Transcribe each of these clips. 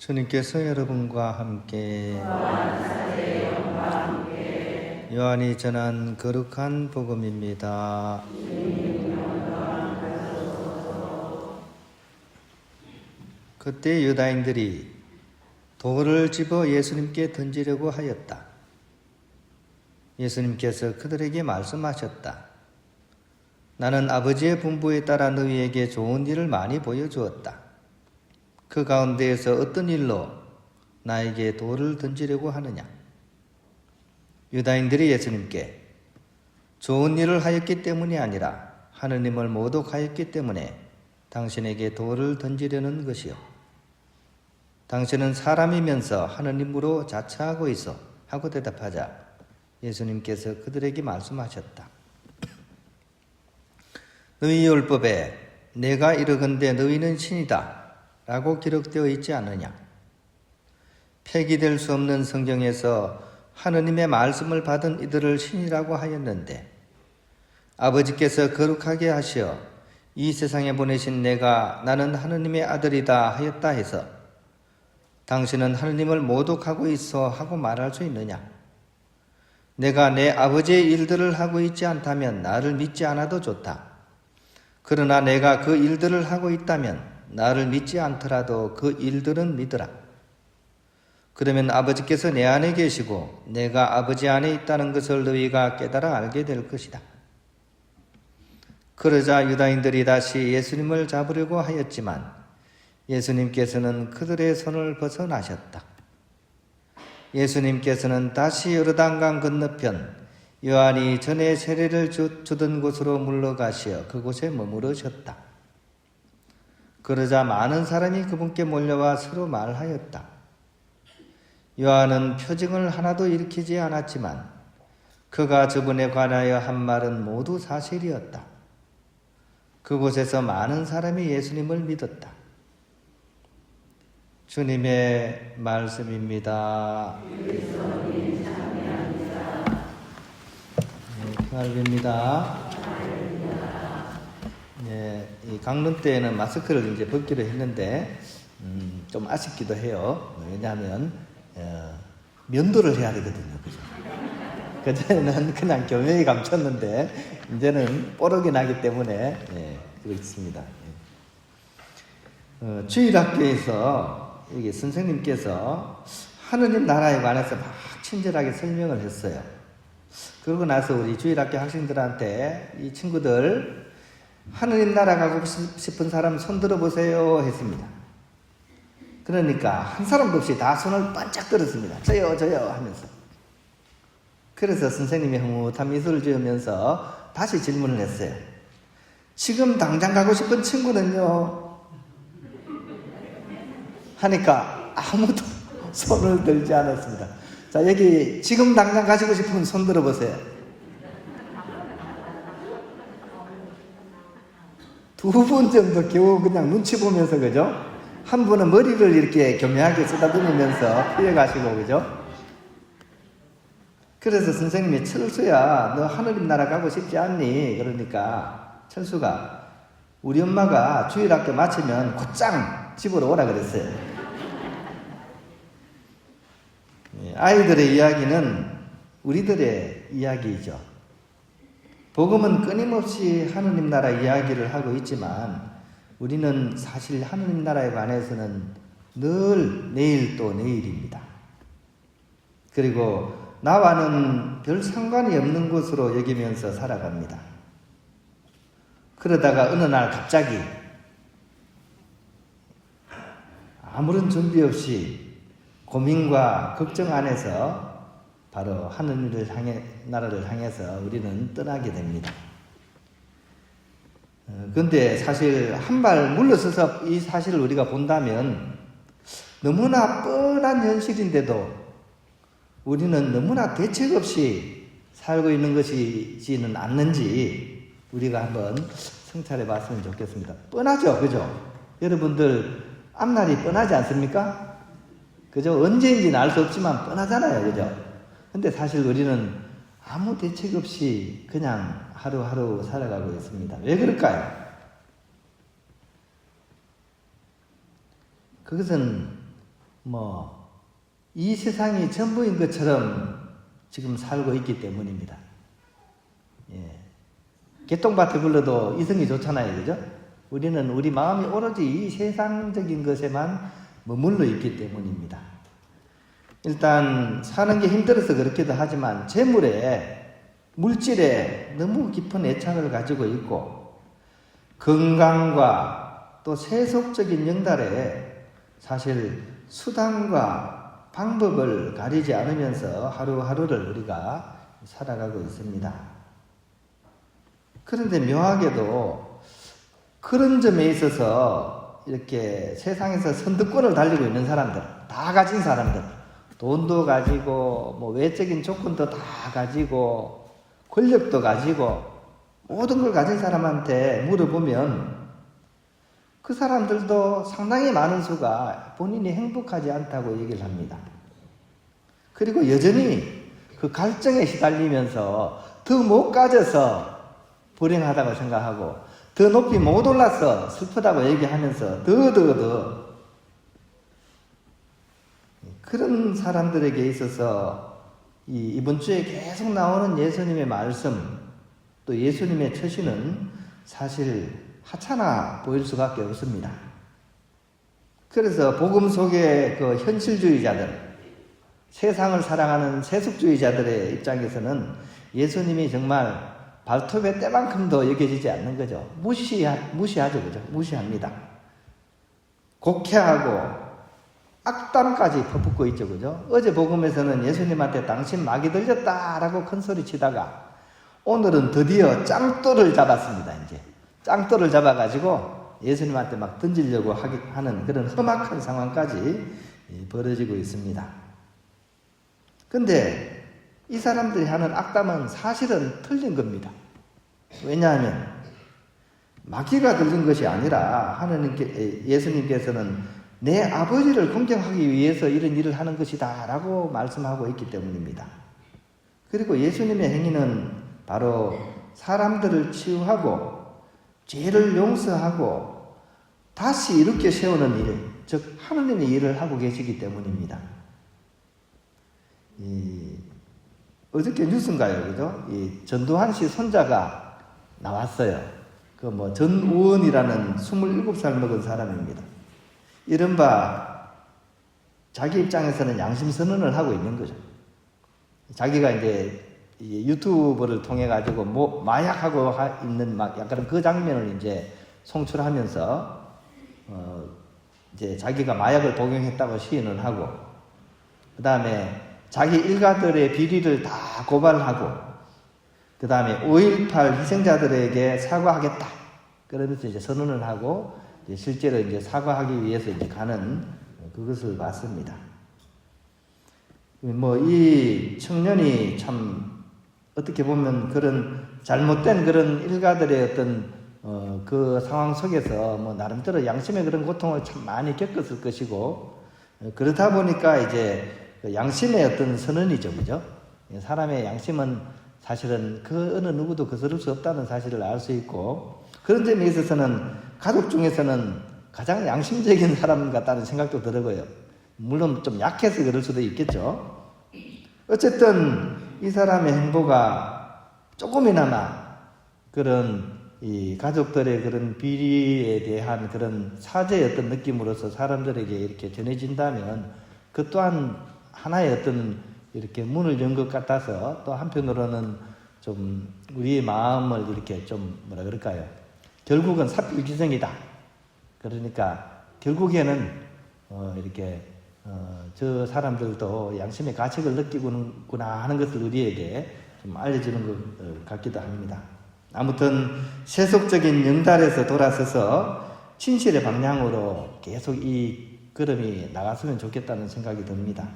주님께서 여러분과 함께 요한이 전한 거룩한 복음입니다. 그때 유다인들이 돌을 집어 예수님께 던지려고 하였다. 예수님께서 그들에게 말씀하셨다. 나는 아버지의 분부에 따라 너희에게 좋은 일을 많이 보여주었다. 그 가운데에서 어떤 일로 나에게 돌을 던지려고 하느냐? 유다인들이 예수님께 좋은 일을 하였기 때문이 아니라 하느님을 모독하였기 때문에 당신에게 돌을 던지려는 것이요. 당신은 사람이면서 하느님으로 자처하고 있어 하고 대답하자 예수님께서 그들에게 말씀하셨다. 너희 율법에 내가 이르건대 너희는 신이다 라고 기록되어 있지 않느냐? 폐기될 수 없는 성경에서 하느님의 말씀을 받은 이들을 신이라고 하였는데 아버지께서 거룩하게 하시어 이 세상에 보내신 내가 나는 하느님의 아들이다 하였다 해서 당신은 하느님을 모독하고 있어 하고 말할 수 있느냐? 내가 내 아버지의 일들을 하고 있지 않다면 나를 믿지 않아도 좋다. 그러나 내가 그 일들을 하고 있다면 나를 믿지 않더라도 그 일들은 믿으라. 그러면 아버지께서 내 안에 계시고 내가 아버지 안에 있다는 것을 너희가 깨달아 알게 될 것이다. 그러자 유다인들이 다시 예수님을 잡으려고 하였지만 예수님께서는 그들의 손을 벗어나셨다. 예수님께서는 다시 요르단강 건너편 요한이 전에 세례를 주던 곳으로 물러가시어 그곳에 머무르셨다. 그러자 많은 사람이 그분께 몰려와 서로 말하였다. 요한은 표징을 하나도 일으키지 않았지만 그가 저분에 관하여 한 말은 모두 사실이었다. 그곳에서 많은 사람이 예수님을 믿었다. 주님의 말씀입니다. 평화입니다. 이 강론 때는 마스크를 이제 벗기로 했는데 좀 아쉽기도 해요. 왜냐하면 면도를 해야 되거든요. 그죠? 그전에는 그냥 교묘히 감췄는데 이제는 뽀록이 나기 때문에 그렇습니다. 주일학교에서 여기 선생님께서 하느님 나라에 관해서 막 친절하게 설명을 했어요. 그러고 나서 우리 주일학교 학생들한테 이 친구들 하느님 나라 가고 싶은 사람 손 들어보세요 했습니다. 그러니까 한 사람도 없이 다 손을 반짝 들었습니다. 저요 하면서. 그래서 선생님이 흐뭇한 미소를 지으면서 다시 질문을 했어요. 지금 당장 가고 싶은 친구는요? 하니까 아무도 손을 들지 않았습니다. 자, 여기 지금 당장 가시고 싶으면 손 들어보세요. 두 분 정도 겨우 그냥 눈치 보면서, 그죠? 한 분은 머리를 이렇게 교묘하게 쓰다듬으면서 피해가시고, 그죠? 그래서 선생님이 철수야, 너 하느님 나라 가고 싶지 않니? 그러니까 철수가 우리 엄마가 주일학교 마치면 곧장 집으로 오라 그랬어요. 아이들의 이야기는 우리들의 이야기이죠. 복음은 끊임없이 하느님 나라 이야기를 하고 있지만 우리는 사실 하느님 나라에 관해서는 늘 내일 또 내일입니다. 그리고 나와는 별 상관이 없는 것으로 여기면서 살아갑니다. 그러다가 어느 날 갑자기 아무런 준비 없이 고민과 걱정 안에서 바로 하느님을 나라를 향해서 우리는 떠나게 됩니다. 그런데 사실 한 발 물러서서 이 사실을 우리가 본다면 너무나 뻔한 현실인데도 우리는 너무나 대책 없이 살고 있는 것이지는 않는지 우리가 한번 성찰해 봤으면 좋겠습니다. 뻔하죠, 그죠? 여러분들 앞날이 뻔하지 않습니까? 그죠? 언제인지는 알 수 없지만 뻔하잖아요, 그죠? 근데 사실 우리는 아무 대책 없이 그냥 하루하루 살아가고 있습니다. 왜 그럴까요? 그것은 이 세상이 전부인 것처럼 지금 살고 있기 때문입니다. 예. 개똥밭에 굴러도 이성이 좋잖아요, 그죠? 우리는 우리 마음이 오로지 이 세상적인 것에만 머물러 있기 때문입니다. 일단 사는 게 힘들어서 그렇기도 하지만 재물에, 물질에 너무 깊은 애착을 가지고 있고, 건강과 또 세속적인 영달에 사실 수단과 방법을 가리지 않으면서 하루하루를 우리가 살아가고 있습니다. 그런데 묘하게도 그런 점에 있어서 이렇게 세상에서 선두권을 달리고 있는 사람들, 다 가진 사람들, 돈도 가지고 외적인 조건도 다 가지고 권력도 가지고 모든 걸 가진 사람한테 물어보면 그 사람들도 상당히 많은 수가 본인이 행복하지 않다고 얘기를 합니다. 그리고 여전히 그 갈증에 시달리면서 더 못 가져서 불행하다고 생각하고 더 높이 못 올라서 슬프다고 얘기하면서 더 그런 사람들에게 있어서 이번 주에 계속 나오는 예수님의 말씀, 또 예수님의 처신은 사실 하찮아 보일 수밖에 없습니다. 그래서 복음 속의 그 현실주의자들, 세상을 사랑하는 세속주의자들의 입장에서는 예수님이 정말 발톱의 때만큼도 여겨지지 않는 거죠. 무시하죠, 그죠? 무시합니다. 곡해하고 악담까지 퍼붓고 있죠, 그죠? 어제 복음에서는 예수님한테 당신 마귀 들렸다라고 큰 소리 치다가 오늘은 드디어 짱돌을 잡았습니다, 이제. 짱돌을 잡아가지고 예수님한테 막 던지려고 하는 그런 험악한 상황까지 벌어지고 있습니다. 근데 이 사람들이 하는 악담은 사실은 틀린 겁니다. 왜냐하면 마귀가 들린 것이 아니라 예수님께서는 내 아버지를 공경하기 위해서 이런 일을 하는 것이다 라고 말씀하고 있기 때문입니다. 그리고 예수님의 행위는 바로 사람들을 치유하고 죄를 용서하고 다시 일으켜 세우는 일, 즉 하느님의 일을 하고 계시기 때문입니다. 어저께 뉴스인가요, 그죠? 전두환 씨 손자가 나왔어요. 전우원이라는 27살 먹은 사람입니다. 이른바 자기 입장에서는 양심 선언을 하고 있는 거죠. 자기가 이제 유튜브를 통해 가지고 마약하고 있는 약간 그 장면을 이제 송출하면서 이제 자기가 마약을 복용했다고 시인을 하고, 그 다음에 자기 일가들의 비리를 다 고발하고, 그 다음에 5.18 희생자들에게 사과하겠다. 그러면서 이제 선언을 하고, 이제 실제로 이제 사과하기 위해서 이제 가는 그것을 봤습니다. 이 청년이 참 어떻게 보면 그런 잘못된 그런 일가들의 어떤 그 상황 속에서 나름대로 양심의 그런 고통을 참 많이 겪었을 것이고, 그러다 보니까 이제 양심의 어떤 선언이죠, 그죠? 사람의 양심은 사실은 그 어느 누구도 거스를 수 없다는 사실을 알 수 있고, 그런 점에 있어서는 가족 중에서는 가장 양심적인 사람 같다는 생각도 들어요. 물론 좀 약해서 그럴 수도 있겠죠. 어쨌든 이 사람의 행보가 조금이나마 그런 이 가족들의 그런 비리에 대한 그런 사죄의 어떤 느낌으로서 사람들에게 이렇게 전해진다면 그 또한 하나의 어떤 이렇게 문을 연 것 같아서, 또 한편으로는 좀 우리의 마음을 이렇게 좀 뭐라 그럴까요? 결국은 삽일기성이다. 그러니까 결국에는 이렇게 저 사람들도 양심의 가책을 느끼구나 하는 것을 우리에게 좀 알려주는 것 같기도 합니다. 아무튼 세속적인 영달에서 돌아서서 진실의 방향으로 계속 이 걸음이 나갔으면 좋겠다는 생각이 듭니다.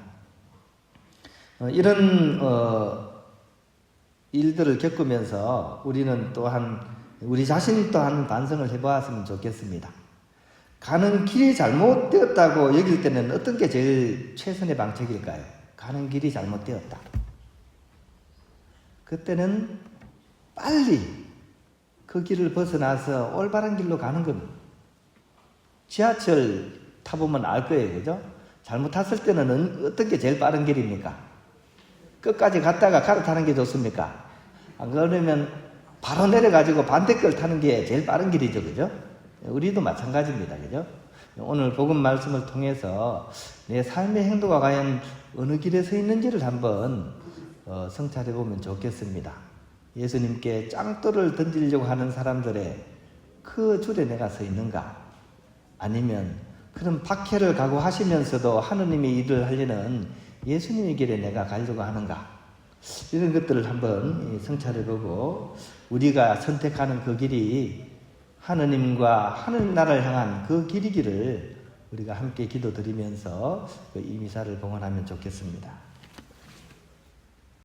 이런 일들을 겪으면서 우리는 또한 우리 자신 또한 반성을 해보았으면 좋겠습니다. 가는 길이 잘못되었다고 여길 때는 어떤 게 제일 최선의 방책일까요? 가는 길이 잘못되었다. 그때는 빨리 그 길을 벗어나서 올바른 길로 가는 겁니다. 지하철 타보면 알 거예요, 그죠? 잘못 탔을 때는 어떤 게 제일 빠른 길입니까? 끝까지 갔다가 갈아타는 게 좋습니까? 안 그러면 바로 내려가지고 반대걸 타는 게 제일 빠른 길이죠. 그죠? 우리도 마찬가지입니다. 그죠? 오늘 복음 말씀을 통해서 내 삶의 행도가 과연 어느 길에 서 있는지를 한번 성찰해 보면 좋겠습니다. 예수님께 짱돌을 던지려고 하는 사람들의 그 줄에 내가 서 있는가? 아니면 그런 박해를 각오하시면서도 하느님의 일을 하려는 예수님의 길에 내가 가려고 하는가? 이런 것들을 한번 성찰해 보고 우리가 선택하는 그 길이 하느님과 하늘나라를 향한 그 길이기를 우리가 함께 기도드리면서 이 미사를 봉헌하면 좋겠습니다.